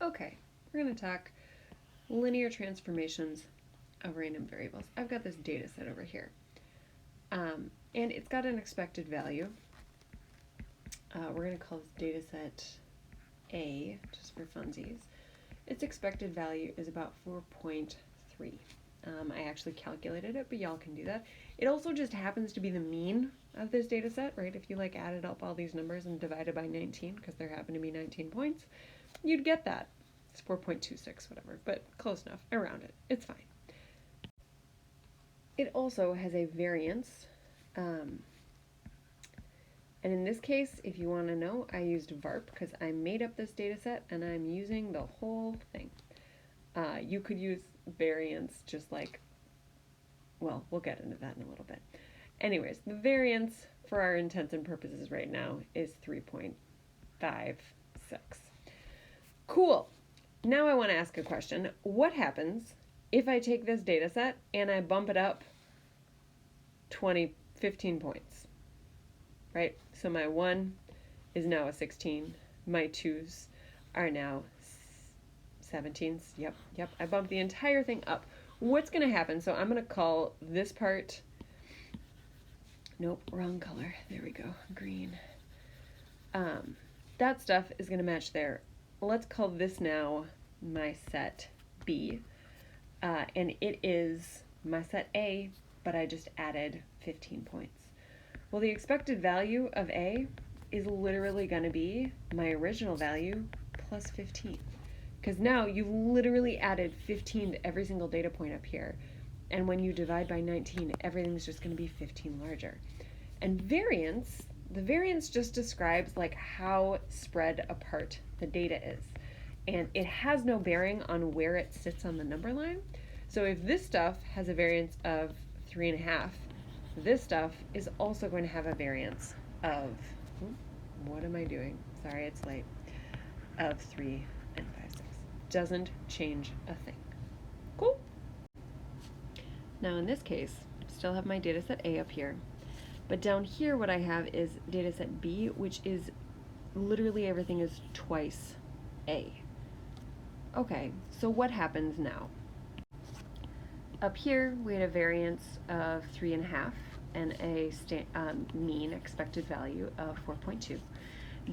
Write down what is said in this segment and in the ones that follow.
Okay, we're going to talk linear transformations of random variables. I've got this data set over here, and it's got an expected value. We're going to call this data set A, just for funsies. Its expected value is about 4.3. I actually calculated it, but y'all can do that. It also just happens to be the mean of this data set, right? If you added up all these numbers and divided by 19, because there happen to be 19 points, you'd get that. It's 4.26, whatever, but close enough. Around it. It's fine. It also has a variance. And in this case, if you want to know, I used VARP because I made up this data set and I'm using the whole thing. You could use variance just well, we'll get into that in a little bit. Anyways, the variance for our intents and purposes right now is 3.56. Cool. Now I want to ask a question. What happens if I take this data set and I bump it up 15 points? Right? So my 1 is now a 16. My 2s are now 17s. Yep. I bumped the entire thing up. What's going to happen? So I'm going to call this part, nope, wrong color. There we go, green. That stuff is going to match there. Let's call this now my set B. And it is my set A, but I just added 15 points. Well, the expected value of A is literally going to be my original value plus 15. Because now you've literally added 15 to every single data point up here. And when you divide by 19, everything's just going to be 15 larger. And variance, the variance just describes how spread apart the data is. And it has no bearing on where it sits on the number line. So if this stuff has a variance of 3.5, this stuff is also going to have a variance of, what am I doing? Sorry, it's late, of 3 and 5/6. Doesn't change a thing. Cool. Now in this case, still have my data set A up here, but down here what I have is data set B, which is literally everything is twice A. Okay, so what happens now? Up here we had a variance of 3.5 and a mean expected value of 4.2.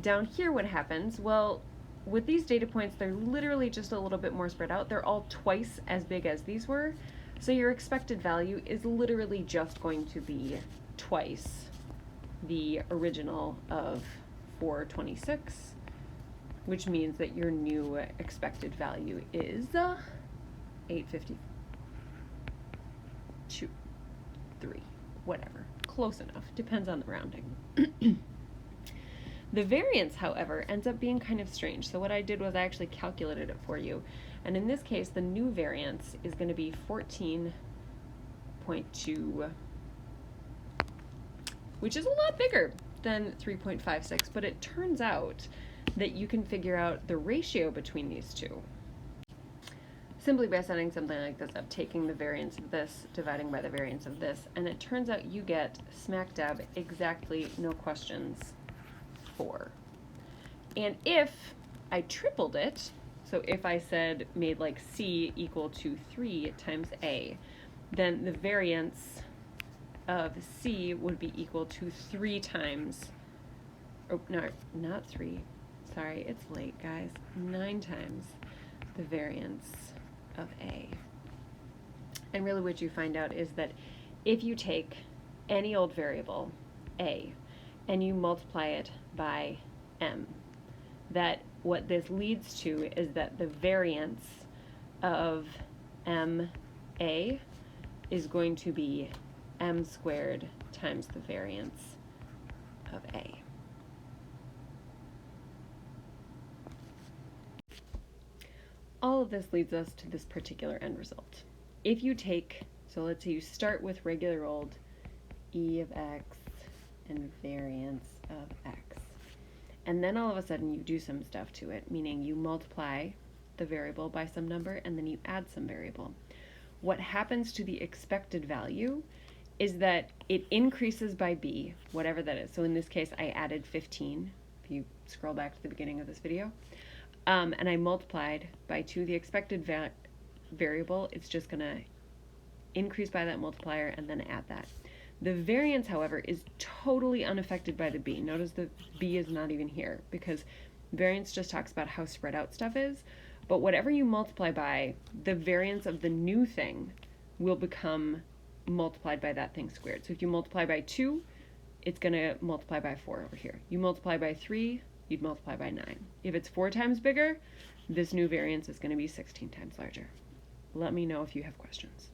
Down here what happens? Well, with these data points, they're literally just a little bit more spread out. They're all twice as big as these were. So your expected value is literally just going to be twice the original of 426, which means that your new expected value is 852, 3, whatever. Close enough. Depends on the rounding. The variance, however, ends up being kind of strange. So what I did was I actually calculated it for you. And in this case, the new variance is going to be 14.2, which is a lot bigger than 3.56. But it turns out that you can figure out the ratio between these two simply by setting something like this up, taking the variance of this, dividing by the variance of this. And it turns out you get smack dab exactly, no questions, 4. And if I tripled it, so if I made C equal to 3 times A, then the variance of C would be equal to 3 times, oh, no, not 3, sorry, it's late, guys, 9 times the variance of A. And really what you find out is that if you take any old variable, A, and you multiply it by M, that what this leads to is that the variance of MA is going to be M squared times the variance of A. All of this leads us to this particular end result. If you take, so let's say you start with regular old E of X and variance of X. And then all of a sudden you do some stuff to it, meaning you multiply the variable by some number and then you add some variable. What happens to the expected value is that it increases by B, whatever that is. So in this case, I added 15, if you scroll back to the beginning of this video. and I multiplied by 2 the expected variable, it's just going to increase by that multiplier and then add that. The variance, however, is totally unaffected by the b. Notice the b is not even here because variance just talks about how spread out stuff is. But whatever you multiply by, the variance of the new thing will become multiplied by that thing squared. So if you multiply by 2, it's going to multiply by 4 over here. You multiply by 3, you'd multiply by 9. If it's 4 times bigger, this new variance is going to be 16 times larger. Let me know if you have questions.